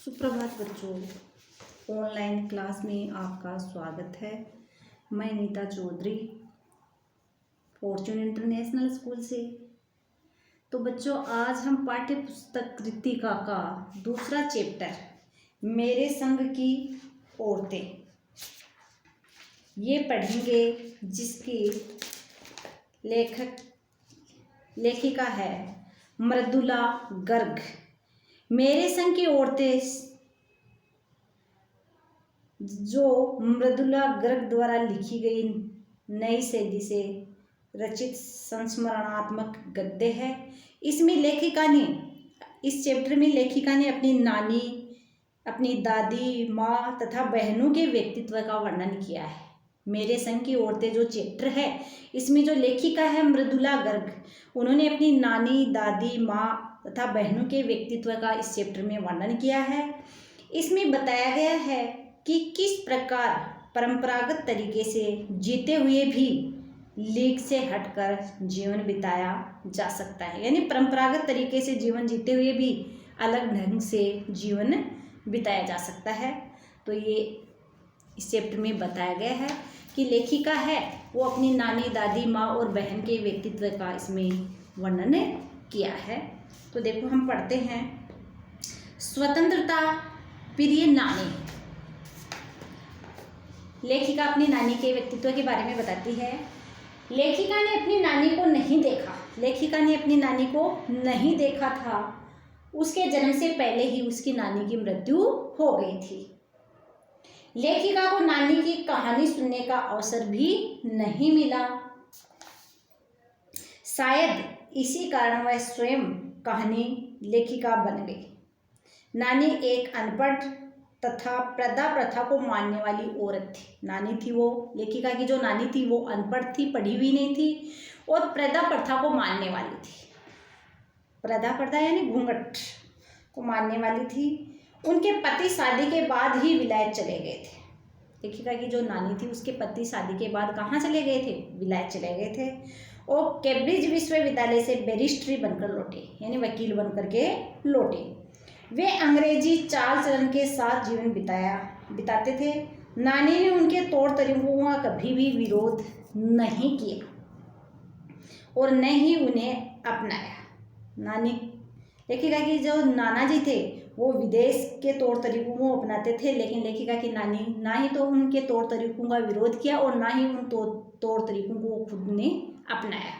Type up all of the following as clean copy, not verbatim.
सुप्रभात बच्चों, online class में आपका स्वागत है। मैं Neeta Chaudhary fortune international school से। तो बच्चों, आज हम पाठ्य पुस्तक कृतिका का दूसरा चैप्टर मेरे संग की औरतें ये पढ़ेंगे, जिसकी लेखिका है मृदुला गर्ग। मेरे संग की औरतें जो मृदुला गर्ग द्वारा लिखी गई नई शैली से रचित संस्मरणात्मक गद्य है। इसमें लेखिका ने इस चैप्टर में लेखिका ने अपनी नानी, अपनी दादी, माँ तथा बहनों के व्यक्तित्व का वर्णन किया है। मेरे संग की औरतें जो चैप्टर है, इसमें जो लेखिका है मृदुला गर्ग, उन्होंने अपनी नानी, दादी, माँ तथा बहनों के व्यक्तित्व का इस चैप्टर में वर्णन किया है। इसमें बताया गया है कि किस प्रकार परंपरागत तरीके से जीते हुए भी लीक से हटकर जीवन बिताया जा सकता है। यानी परंपरागत तरीके से जीवन जीते हुए भी अलग ढंग से जीवन बिताया जा सकता है। तो ये इस चैप्टर में बताया गया है कि लेखिका है वो अपनी नानी, दादी, माँ और बहन के व्यक्तित्व का इसमें वर्णन किया है। तो देखो, हम पढ़ते हैं। स्वतंत्रता प्रिय नानी। लेखिका अपनी नानी के व्यक्तित्व के बारे में बताती है। लेखिका ने अपनी नानी को नहीं देखा। लेखिका ने अपनी नानी को नहीं देखा था। उसके जन्म से पहले ही उसकी नानी की मृत्यु हो गई थी। लेखिका को नानी की कहानी सुनने का अवसर भी नहीं मिला। शायद इसी कारण वह स्वयं कहानी लेखिका बन गई। नानी एक अनपढ़ तथा प्रथा प्रथा को मानने वाली औरत थी। नानी थी वो, लेखिका की जो नानी थी वो अनपढ़ थी, पढ़ी हुई नहीं थी और प्रथा प्रथा को मानने वाली थी। प्रथा प्रथा यानी घूंघट को मानने वाली थी। उनके पति शादी के बाद ही विलायत चले गए थे। लेखिका की जो नानी थी, उसके पति शादी के बाद कहाँ चले गए थे? विलायत चले गए थे और कैम्ब्रिज विश्वविद्यालय से बैरिस्ट्री बनकर लौटे, यानी वकील बनकर के लौटे। वे अंग्रेजी चाल चलन के साथ जीवन बिताते थे। नानी ने उनके तौर तरीकों का कभी भी विरोध नहीं किया और न ही उन्हें अपनाया। नानी, लेखिका की जो नाना जी थे, वो विदेश के तौर तरीकों को अपनाते थे, लेकिन लेखिका की नानी ना ही तो उनके तौर तरीकों का विरोध किया और ना ही उन तौर तरीकों को खुद ने अपनाया।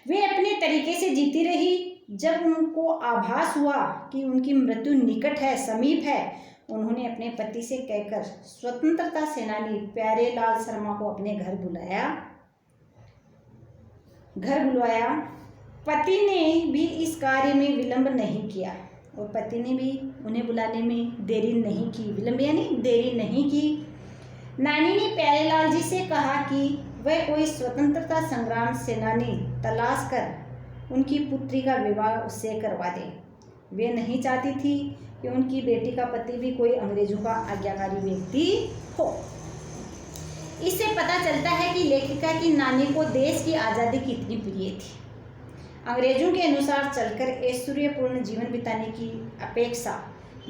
वे अपने तरीके से जीती रही। जब उनको आभास हुआ कि उनकी मृत्यु निकट है, समीप है, उन्होंने अपने पति से कहकर स्वतंत्रता सेनानी प्यारेलाल शर्मा को अपने घर बुलवाया। पति ने भी इस कार्य में विलंब नहीं किया और पति ने भी उन्हें बुलाने में देरी नहीं की। विलंब यानी देरी नहीं की। नानी ने प्यारेलाल जी से कहा कि वह कोई स्वतंत्रता संग्राम सेनानी तलाश कर उनकी पुत्री का विवाह उससे करवा दे। वे नहीं चाहती थी कि उनकी बेटी का पति भी कोई अंग्रेजों का आज्ञाकारी व्यक्ति हो। इससे पता चलता है कि लेखिका की नानी को देश की आज़ादी कितनी प्रिय थी। अंग्रेजों के अनुसार चलकर ऐश्वर्यपूर्ण जीवन बिताने की अपेक्षा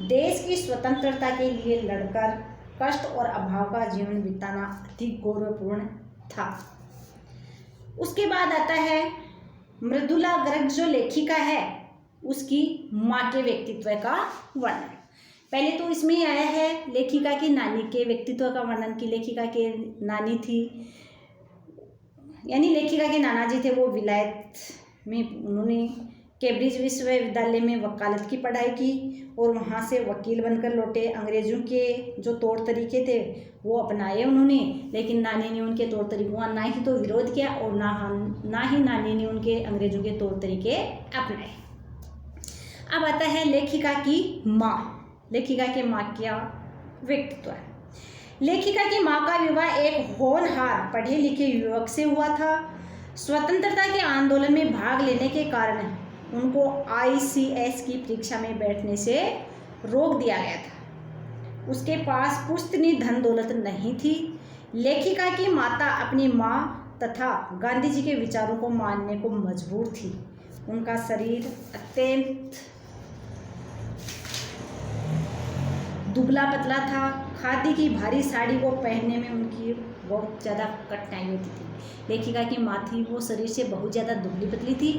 देश की स्वतंत्रता के लिए लड़कर कष्ट और अभाव का जीवन बिताना अधिक गौरवपूर्ण था। उसके बाद आता है मृदुला गर्ग जो लेखिका है, उसकी माँ के व्यक्तित्व का वर्णन। पहले तो इसमें ही आया है लेखिका की नानी के व्यक्तित्व का वर्णन की लेखिका के नानी थी, यानी लेखिका के नाना जी थे, वो विलायत में उन्होंने कैम्ब्रिज विश्वविद्यालय में वकालत की पढ़ाई की और वहाँ से वकील बनकर लौटे। अंग्रेज़ों के जो तौर तरीके थे वो अपनाए उन्होंने, लेकिन नानी ने उनके तौर तरीकों का ना ही तो विरोध किया और ना ही नानी ने उनके अंग्रेज़ों के तौर तरीके अपनाए। अब आता है लेखिका की माँ। लेखिका के माँ का व्यक्तित्व है। लेखिका की माँ का विवाह एक होनहार पढ़े लिखे युवक से हुआ था। स्वतंत्रता के आंदोलन में भाग लेने के कारण उनको ICS की परीक्षा में बैठने से रोक दिया गया था। उसके पास पुश्तनी धन दौलत नहीं थी। लेखिका की माता अपनी माँ तथा गांधी जी के विचारों को मानने को मजबूर थी। उनका शरीर अत्यंत दुबला पतला था। खादी की भारी साड़ी को पहनने में उनकी बहुत ज़्यादा कठिनाई होती थी। लेखिका की माँ थी वो शरीर से बहुत ज़्यादा दुबली पतली थी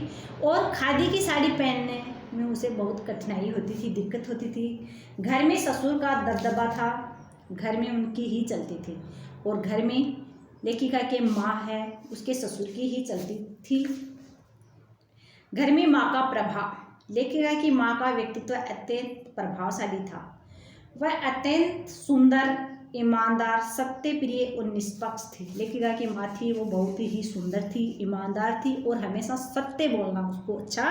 और खादी की साड़ी पहनने में उसे बहुत कठिनाई होती थी, दिक्कत होती थी। घर में ससुर का दबदबा था, घर में उनकी ही चलती थी और घर में लेखिका के माँ है उसके ससुर की ही चलती थी। घर में माँ का प्रभाव, लेखिका की माँ का व्यक्तित्व अत्यंत प्रभावशाली था। वह अत्यंत सुंदर, ईमानदार, सत्य प्रिय और निष्पक्ष थी। लेखिका की माँ थी वो बहुत ही सुंदर थी, ईमानदार थी और हमेशा सत्य बोलना उसको अच्छा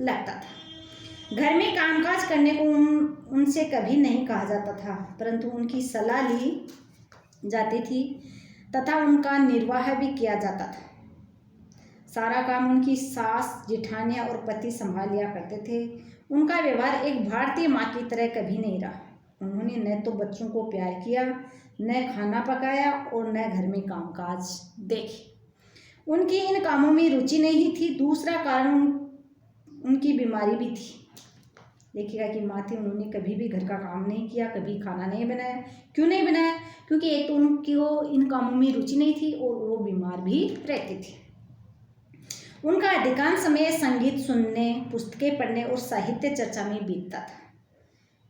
लगता था। घर में कामकाज करने को उनसे कभी नहीं कहा जाता था, परंतु उनकी सलाह ली जाती थी तथा उनका निर्वाह भी किया जाता था। सारा काम उनकी सास, जेठानियाँ और पति संभाल लिया करते थे। उनका व्यवहार एक भारतीय माँ की तरह कभी नहीं रहा। उन्होंने न तो बच्चों को प्यार किया, न खाना पकाया और न घर में कामकाज देखे। उनकी इन कामों में रुचि नहीं थी। दूसरा कारण उनकी बीमारी भी थी। लेखिका की माँ थी, उन्होंने कभी भी घर का काम नहीं किया, कभी खाना नहीं बनाया। क्यों नहीं बनाया? क्योंकि एक तो उनकी वो इन कामों में रुचि नहीं थी और वो बीमार भी रहती थी। उनका अधिकांश समय संगीत सुनने, पुस्तकें पढ़ने और साहित्य चर्चा में बीतता था।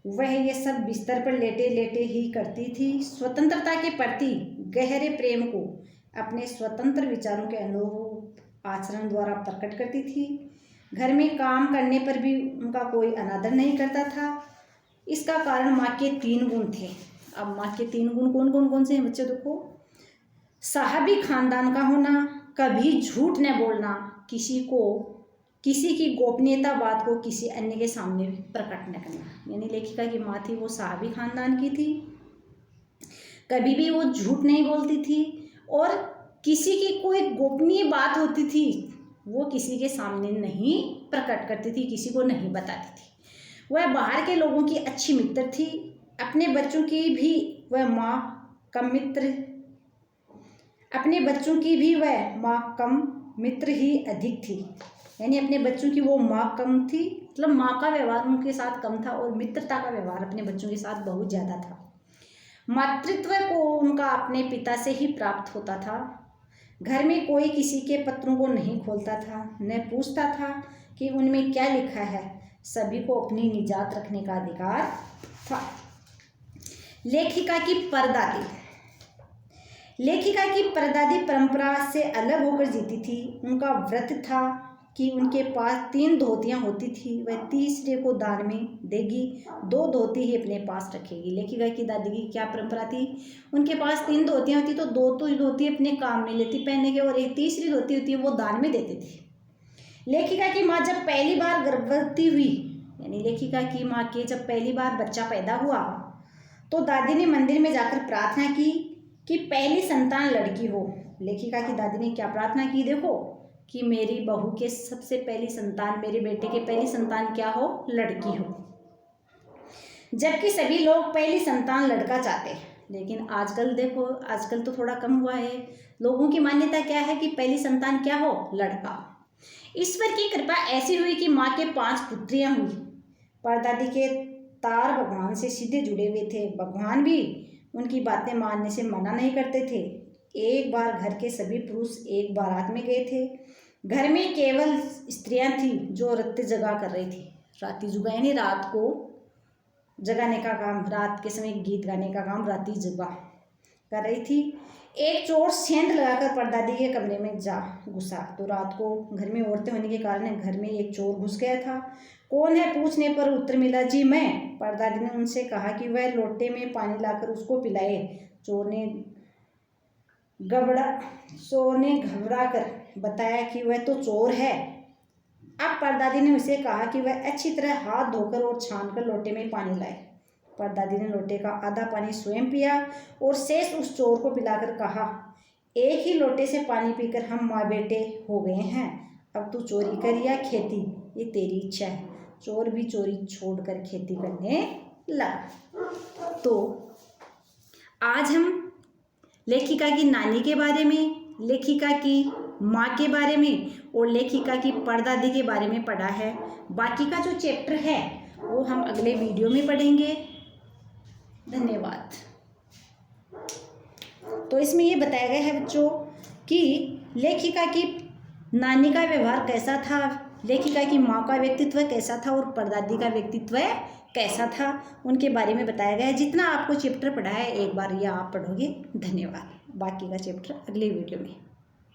वह ये सब बिस्तर पर लेटे लेटे ही करती थी। स्वतंत्रता के प्रति गहरे प्रेम को अपने स्वतंत्र विचारों के अनुरूप आचरण द्वारा प्रकट करती थी। घर में काम करने पर भी उनका कोई अनादर नहीं करता था। इसका कारण माँ के 3 गुण थे। अब माँ के 3 गुण कौन से हैं बच्चे? देखो, साहबी खानदान का होना, कभी झूठ न बोलना, किसी की गोपनीयता बात को किसी अन्य के सामने प्रकट न करना। यानी लेखिका की माँ थी वो साहबी खानदान की थी, कभी भी वो झूठ नहीं बोलती थी और किसी की कोई गोपनीय बात होती थी वो किसी के सामने नहीं प्रकट करती थी, किसी को नहीं बताती थी। वह बाहर के लोगों की अच्छी मित्र थी। अपने बच्चों की भी वह माँ कम मित्र ही अधिक थी। यानी अपने बच्चों की वो माँ कम थी, मतलब माँ का व्यवहार उनके साथ कम था और मित्रता का व्यवहार अपने बच्चों के साथ बहुत ज़्यादा था। मातृत्व को उनका अपने पिता से ही प्राप्त होता था। घर में कोई किसी के पत्रों को नहीं खोलता था, न पूछता था कि उनमें क्या लिखा है। सभी को अपनी निजात रखने का अधिकार था। लेखिका की परदादी परंपरा से अलग होकर जीती थी। उनका व्रत था कि उनके पास 3 धोतियाँ होती थी। वह तीसरे को दान में देगी, 2 धोती ही अपने पास रखेगी। लेखिका की दादी की क्या परंपरा थी? उनके पास 3 धोतियाँ होती तो 2 तो धोती अपने काम में लेती पहनने के और एक तीसरी धोती होती है वो दान में देती थी। लेखिका की माँ जब पहली बार गर्भवती हुई, यानी लेखिका की माँ के जब पहली बार बच्चा पैदा हुआ तो दादी ने मंदिर में जाकर प्रार्थना की कि पहली संतान लड़की हो। लेखिका की दादी ने क्या प्रार्थना की? देखो, कि मेरी बहू के सबसे पहली संतान, मेरे बेटे के पहली संतान क्या हो? लड़की हो। जबकि सभी लोग पहली संतान लड़का चाहते हैं, लेकिन आजकल देखो, आजकल तो थोड़ा कम हुआ है। लोगों की मान्यता क्या है कि पहली संतान क्या हो? लड़का। ईश्वर की कृपा ऐसी हुई कि माँ के 5 पुत्रियां हुई। परदादी के तार भगवान से सीधे जुड़े हुए थे। भगवान भी उनकी बातें मानने से मना नहीं करते थे। एक बार घर के सभी पुरुष एक बारात में गए थे। घर में केवल स्त्रियां थी जो रात्रि जगा कर रही थी। रात्रि जुगा यानी रात को जगाने का काम, रात के समय गीत गाने का काम रात्रि जुगा कर रही थी। एक चोर सेंध लगाकर परदादी के कमरे में जा घुसा। तो रात को घर में औरतें होने के कारण घर में एक चोर घुस गया था। कौन है पूछने पर उत्तर मिला, जी मैं। परदादी ने उनसे कहा कि वह लोटे में पानी लाकर उसको पिलाए। चोर ने घबरा कर बताया कि वह तो चोर है। अब परदादी ने उसे कहा कि वह अच्छी तरह हाथ धोकर और छानकर लोटे में पानी लाए। परदादी ने लोटे का आधा पानी स्वयं पिया और शेष उस चोर को पिलाकर कहा, एक ही लोटे से पानी पीकर हम माँ बेटे हो गए हैं। अब तू चोरी कर या खेती, ये तेरी इच्छा है। चोर भी चोरी छोड़कर खेती करने लगा। तो आज हम लेखिका की नानी के बारे में, लेखिका की माँ के बारे में और लेखिका की परदादी के बारे में पढ़ा है। बाकी का जो चैप्टर है वो हम अगले वीडियो में पढ़ेंगे। धन्यवाद। तो इसमें ये बताया गया है बच्चों कि लेखिका की नानी का व्यवहार कैसा था, लेखिका की माँ का व्यक्तित्व कैसा था और परदादी का व्यक्तित्व कैसा था, उनके बारे में बताया गया है। जितना आपको चैप्टर पढ़ा है एक बार यह आप पढ़ोगे। धन्यवाद। बाकी का चैप्टर अगले वीडियो में।